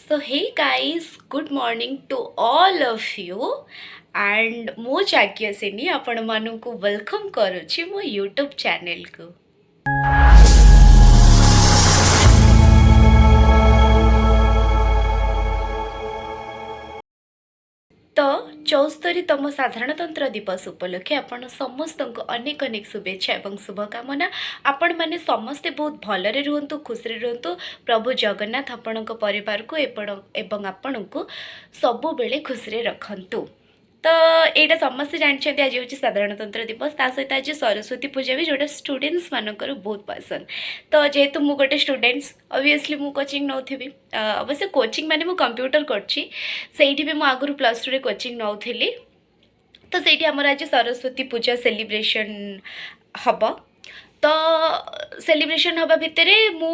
So hey guys, good morning to all of you and मो जाग्य सेनी आपण मानकु welcome करूची मो यूट्यूब चैनल को। तो 74तम साधारणतंत्र दिवस उपलक्षे आपण समस्त अनेक अनेक शुभेच्छा एवं शुभकामना। आपण माने समस्ते बहुत भलरे रुहतु, खुशी रुहतु। प्रभु जगन्नाथ आपण परिवार को एवं आपण को सबु बेले खुशी रे रखंतु। तो यहाँ समस्ते जानते आज हूँ साधारणतंत्र दिवस, ता सहित आज सरस्वती पूजा भी जोटा स्टूडेंट्स मानकर बहुत पसंद। तो जेहेतु मु गोटे स्टूडेंट्स ऑब्वियसली मु कोचिंग नौथि, अवश्य कोचिंग माने मु कंप्यूटर करछि, सेठी भी मु आगुरु प्लस 2 रे कोचिंग नौथिली। तो सेठी हमर आज सरस्वती पूजा सेलिब्रेशन हब। तो सेलिब्रेशन हवा भितर मु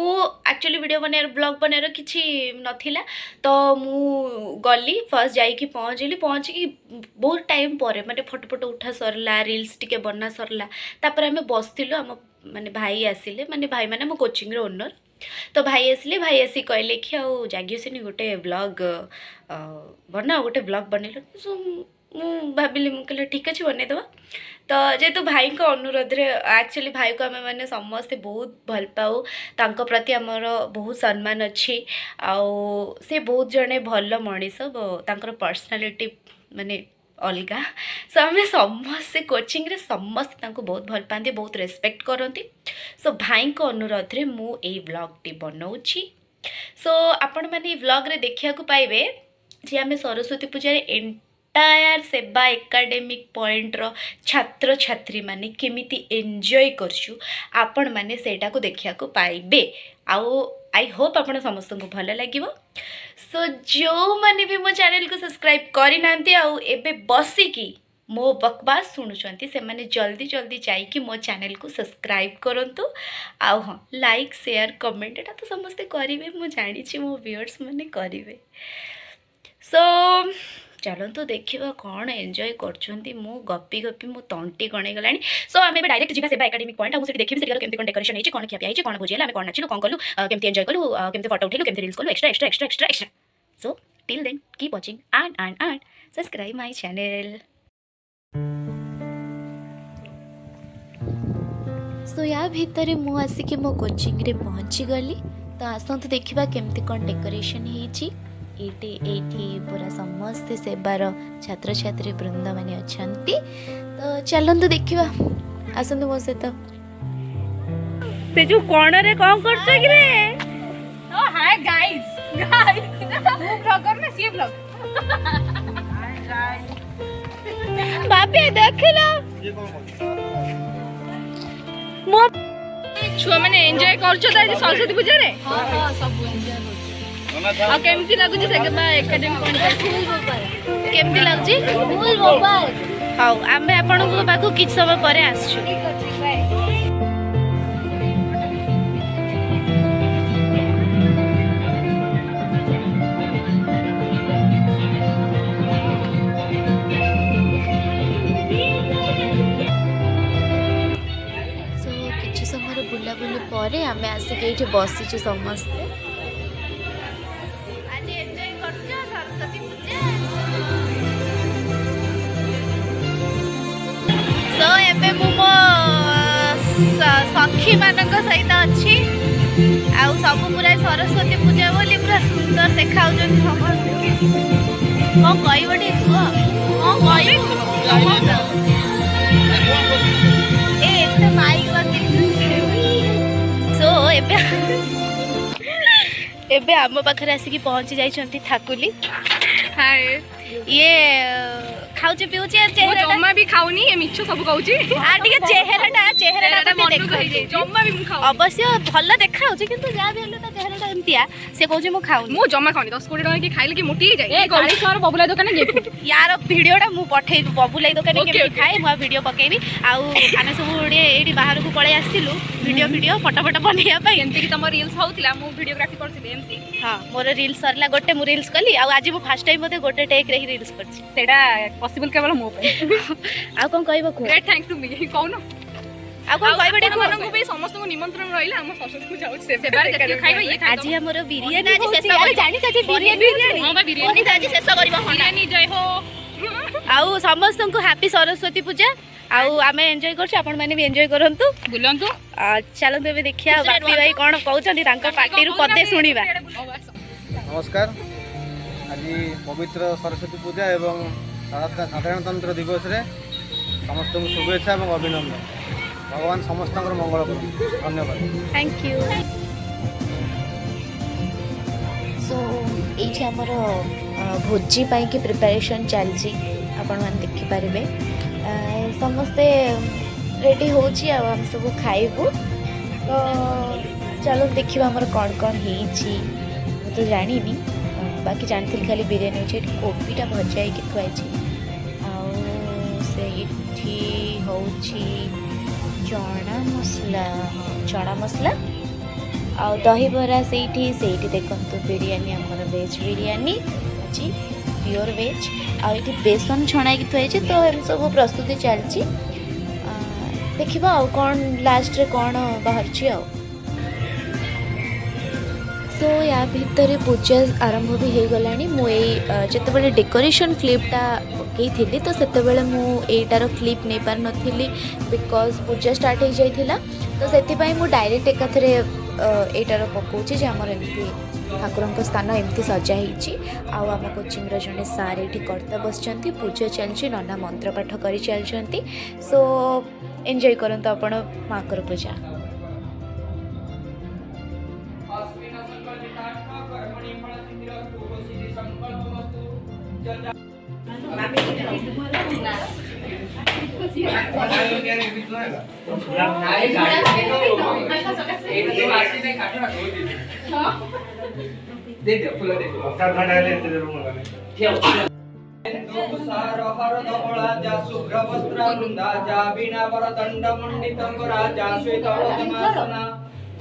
एक्चुअली वीडियो बनार ब्लॉग बनार किसी नथिला। तो मु गली फर्स्ट जाइकी पहुँची बहुत टाइम पर माने फोटो फोटो उठा सरला, रील्स टिके बना सरला। तापर आम बसलु, आम माने भाई आसिले, माने भाई माने मो कोचिंग रो ओनर। तो भाई आसिले, भाई आसी कहले कि आउ जाग्यसेनी गोटे ब्लॉग बना, गोटे ब्लॉग बनैल। भाविली मुझे ठीक अच्छे बनईदेवा। तो जेहेतु भाई का अनुरोध रे एक्चुअली भाई को आम मैंने समस्ते बहुत भल पाऊ, तांको प्रति आमर बहुत सम्मान अच्छी। आउ से बहुत जड़े भल मनीष, तांकर पर्सनालिटी माने अलगा। सो आम समस्ते कोचिंग रे समस्ते तांको बहुत भल पाती, बहुत रेस्पेक्ट करती। सो भाई को अनुरोध रे मु ए ब्लॉग टी बनाऊँगी। सो आपण मैंने ब्लॉग रे देखिया को पाइबे जे आम सरस्वती पूजा एंटायर सेवा एकाडेमिक पॉइंट रो छात्र छात्री माने केमिति एंजॉय करछु, आपण माने सेटा को देखिया को पाइबे। आउ आई होप आपण समस्त को भल लागिवो। सो जो माने भी मो चैनल को सब्सक्राइब करि नांती आउ एबे बसिकी मो बकवास शुणुचंती, से माने जल्दी जल्दी जाइकी मो चैनल को सब्सक्राइब करंतु। आउ हाँ, लाइक शेयर कमेंट एटा तो समस्ते करिवे, मो जानि छि मो व्यूअर्स माने करिवे। सो चलतु देखा कौन एंजॉय करछंती। मु गपी गपी मो तंटी गणे गलानी। सो आमे डायरेक्ट जीवा सेवा एकेडमिक पॉइंट। मुझे देखिबी सेठी केमती कोन डेकोरेशन हेची, कोन खिया पिया कोन भोजिला, आमे कोन नाचिलु, कोन कलु, केमती एंजॉय कलु, केमती फोटो उठेलु, केमती रील्स कलु, extra extra extra extra extra. So till then keep watching and subscribe my channel. So या भितर मु आसिके मो कोचिंग रे पहुंची गली। तो आसंतु देखिबा केमती कोन डेकोरेशन हेची। एठी पूरा समस्त सेवार छात्र छात्री वृंद माने अछंती। तो चलंतु देखिबा, आसंतु मो सहित। से जो कोण रे कोन करछ कि रे? ओ हाय गाइस वो ब्लॉगर में सी ब्लॉग। हाय गाइस बापे देखला मो छुआ माने एंजॉय करछो त आज सरस्वती पूजा रे। हां हां सब एंजॉय करछो। आ केमती लागु जे सेके बा एकेडमिक पॉइंट फुल बोपाल केमती लागजी? फुल बोपाल। हाउ आमे आपन को बाकू किछ समय परे आछछु। ठीक अछि बाय। बुला बुली परे आमे आसिक ये बसीचु समस्ते। आज एंजॉय करछो सरस्वती पूजा। सो एबे मु मो सखी मानक सहित अछि। आउ सब पूरा सरस्वती पूजा बोली पूरा सुंदर देखाउ जन समस्ते। को कहबडी को कहबो ए एते माइक बाकी। सो एबे आम पाखे आसिक पहुँची जाइछंती थाकुली। हाय ये खाउचे पिउचे चेहरा जम्मा भी खाउनी, ए मिच्छो सब खाउची। आ ठीक चेहराटा मन को कहि जम्मा भी मु खाउ। अवश्य भल देखा होचे किंतु जा भी हले त चेहराटा एमतिया से कहूचे मु खाउ। मु जम्मा खाउनी 10 कोटी टका की खाइले की मोटी जाय। ए गाड़ी सर बबुला दुकान गे यार वीडियोटा मु पठै बबुलाई दुकान के खाए मु वीडियो पकेबी। आउ आमे सब एडी बाहर को पळे आसिलु वीडियो फोटो बनैया पई। एमती की तमर रील्स होउतिला, मु वीडियोग्राफी करथिले एमती। हां मोर रील्स सरला, गोटे मु रील्स कली। आउ आज मु फर्स्ट टाइम मते गोटे टेक रे रील्स करछि। सेडा पॉसिबल केवल मो पे। आ कोन कहबो को? Great thanks to me. कहू न ଆଉ କଣ କହିବ ଟିକେ ମାନଙ୍କୁ ବି ସମସ୍ତଙ୍କୁ ନିମନ୍ତ୍ରଣ ରହିଲା ଆମ ସରସ୍ୱତୀ ପୂଜା ହଉଛି ସେବାରେ ଯେତିକି ଖାଇବା ଇଏ ଆଜି ଆମର ବିରିୟାନୀ ଆଜି ଶେଷ ଜାଣିଛ ଯେ ବିରିୟାନୀ ହଁ ବା ବିରିୟାନୀ ଆଜି ଶେଷ କରିବ ବିରିୟାନୀ ଜୟ ହୋ ଆଉ ସମସ୍ତଙ୍କୁ ହାପି ସରସ୍ୱତୀ ପୂଜା ଆଉ ଆମେ ଏନ୍ଜୟ କରୁଛୁ ଆପଣମାନେ ବି ଏନ୍ଜୟ କରନ୍ତୁ ବୁଲନ୍ତୁ ଚାଲନ୍ତୁ ଏବେ ଦେଖିବା ବାପି ଭାଇ କ'ଣ କହୁଛନ୍ତି ତାଙ୍କ ପାଟିରୁ ପଦେ ଶୁଣିବା। नमस्कार आज पवित्र सरस्वती पूजा एवं साधारणतंत्र दिवस रे समस्त को शुभेच्छा और अभिनंदन भगवान समस्त मंगल करूँ धन्यवाद थैंक यू। सो ये आमर भोजी की प्रिपरेशन चलती आपण मैंने देखिपारे समस्ते रेडी हो आम सब खाइबू तो चलो देखा आमर कौन कौन हो तो जानी बाकी जानी खाली बिरयानी अच्छे कोबीटा भजा ही थुआई हूँ चना मसला आ दही बरा से देखु बिरयानी आमर वेज बिरयानी अच्छी प्योर वेज आठ बेसन छणाई थुआई तो एम सब प्रस्तुति चलती देखा आ कौन लास्ट रे कौन बाहर सो या भितर पूजा आरंभ भी हो गला मुझे डेकोरेशन क्लिपटा पकई थी तो सेतेबेले मुझार क्लिप नहीं पार नी बिकज पूजा स्टार्ट हो जाइथिला तो से डायरेक्ट एकाथरे एटार पकाउछि जे हमर एमती ठाकुरंक स्थान एमती सजा होती आम कोचिंग जड़े सार ये कर्ता बसचंती पूजा चलती नना मंत्र पाठ कर चलती सो एंजॉय करंतु आपण माकर पूजा।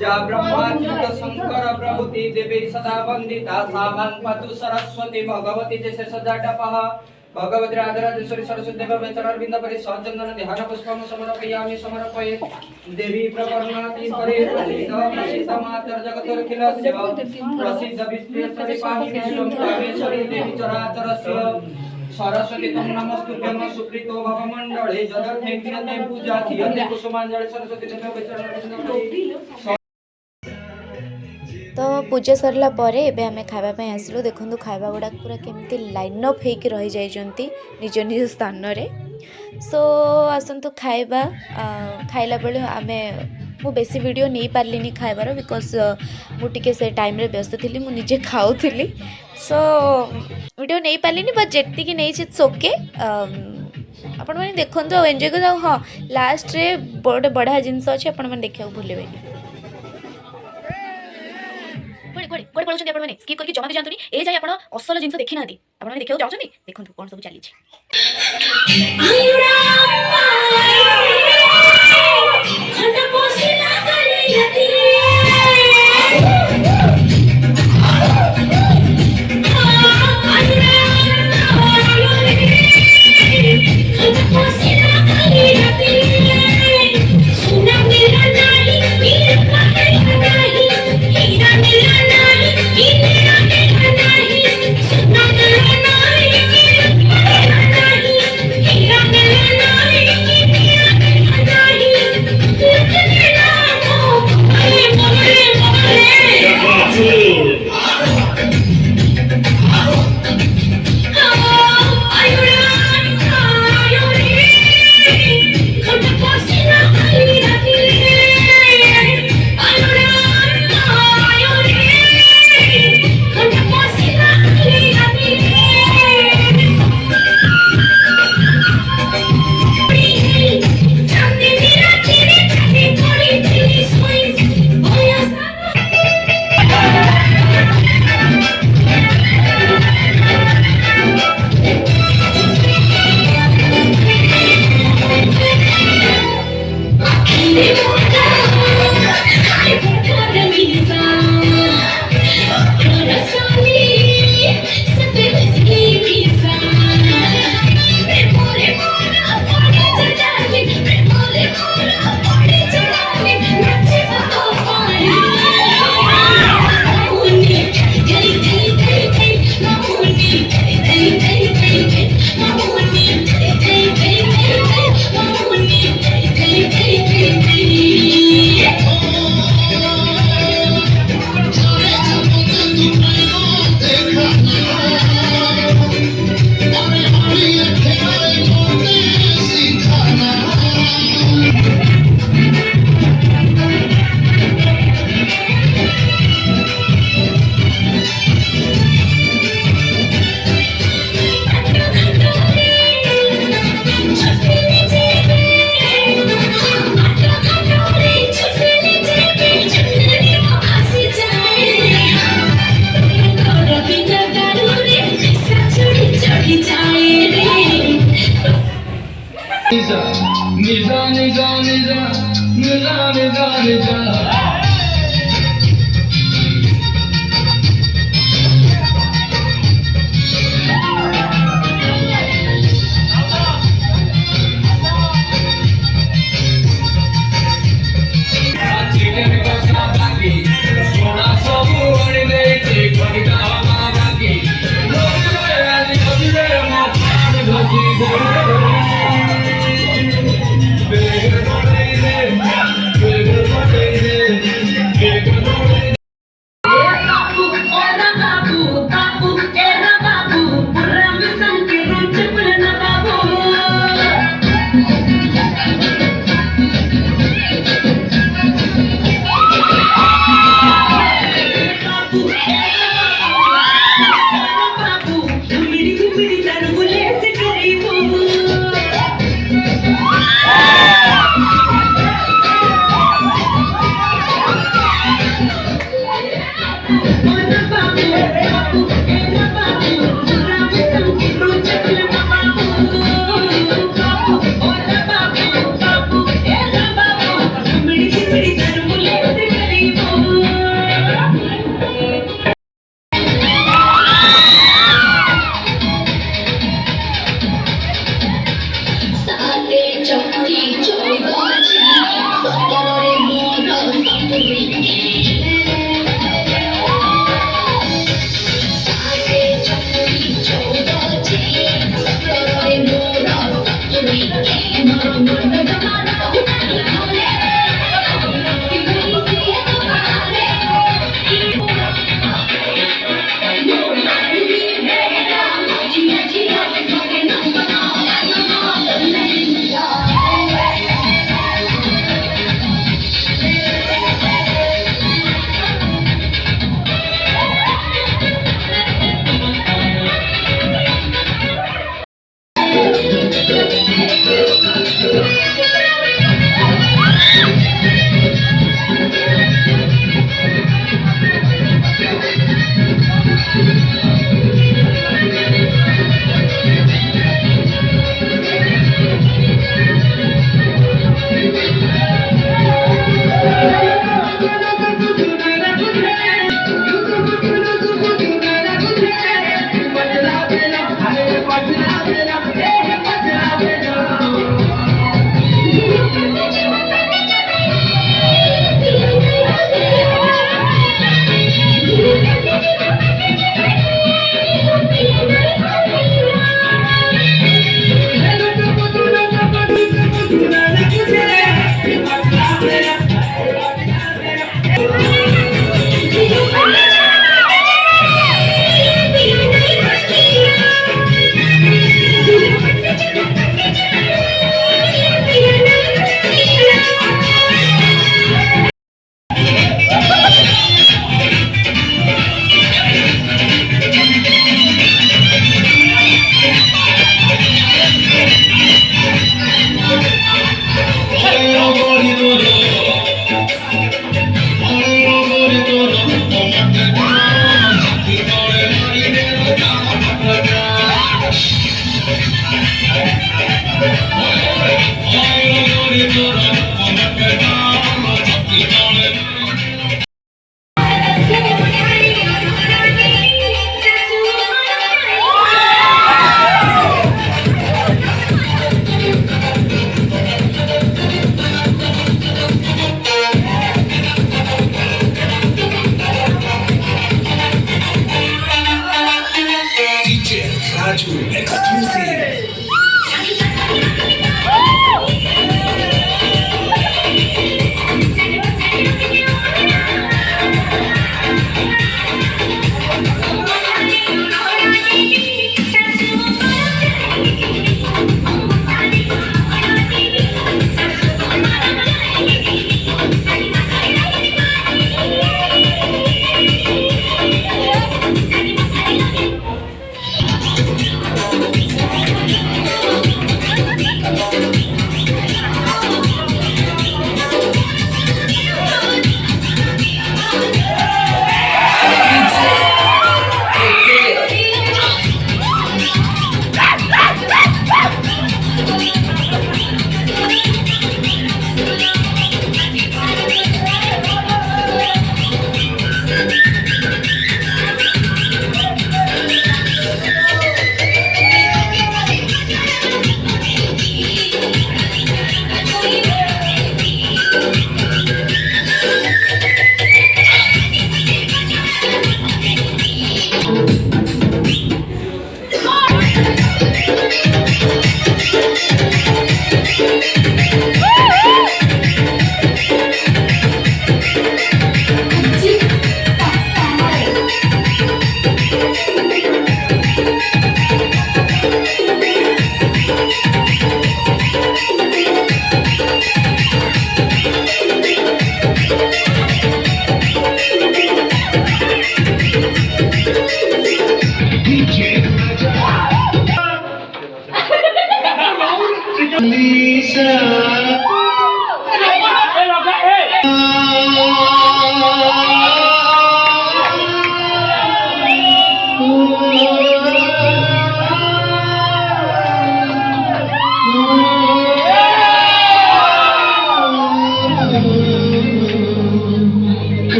जा ब्रह्माच्युत शंकर प्रभुति देवी सदा वंदिता सामन पतु सरस्वती भगवती जैसे सदा डपः भगवती राधाराजेश्वरी सरस्वती देव चरण बिंद परि सचंदन ध्यान पुष्पम समर्पयामि समर्पये देवी प्रपन्नाति परे प्रसिद्ध मातर जगतोर्खिलस्य प्रसिद्ध विश्वेश्वरी पाहिनी परमेश्वरी देवी चराचरस्य सरस्वती तम नमस्तुभ्यं सुप्रीतो भवमंडले जदर्थे क्रियते पूजा क्रियते कुसुमांजलि सरस्वती देव चरण बिंद परि। तो पूजा सरला परे एबे आमे खाइबा आसलु देखंतु खाइबा गुडा पूरा केमती लाइन अप हेकि रही जाइजंती निज निज स्थान रे सो आसंतु खाइबा खाइला बेले आमे मु बेसी वीडियो नहीं पारलिनी खाइबार बिकज मुझे से टाइम रे व्यस्त थी मु निजे खाऊली सो वीडियो नहीं पारलिनी बट जेतिकी नहीं इट्स ओके आपण मैंने देखो एंजॉय कर हाँ लास्ट रे गोटे बढ़िया जिनस अच्छे आपण मैंने देखा भूलें कोड़े पड़ों आप स्किप करके जमा भी जानते ए जाए आप असल जिन देखी ना आप देखा चाहते देखो कौन सब चली Hey! Nisa, Nisa, Nisa, Nisa, Nisa, Nisa, Nisa.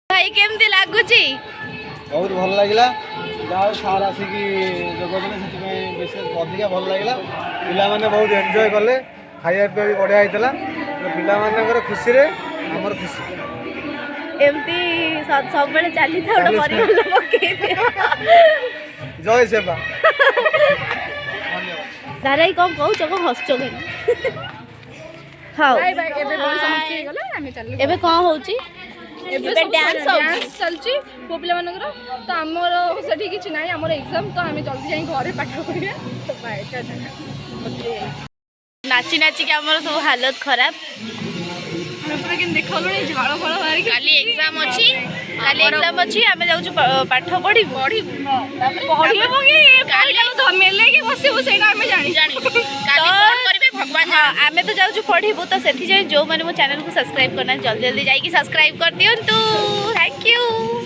भाई केमती लगुची बहुत भल लगे जहाँ सार आसिक जोगदेले से विशेष अधिका भल लगे पिला बहुत एंजय कले खाया पीवा भी बढ़िया होता पिला खुशी रे आमर खुशी एमती सब बेले चली था गोटे परिवार पके जय सेवा दादा कौन कहूच कौन हसुच हाँ एबे कौन होची एबे डांस चलची पो पिला मानकर तो आमर सेठी किछि नाही आमर एग्जाम तो आमे जल्दी जाई घरे पाठ करिया तो बाइटा नाची नाची के आमर सब हालत खराब पूरा केन देखलु नै झाळ फळ मारी काली एग्जाम अछि आमे जाउछु पाठ पढी पढी पढिबो कि काली धमेले कि बसिबो सेटा आमे जानि काली फोन करबे भगवान आमे तो जाउछु पढिबो तो सेठी जाई जो माने मो चैनल को सब्सक्राइब करना जल्दी जल्दी जाई कि सब्सक्राइब कर दियंतु थैंक यू।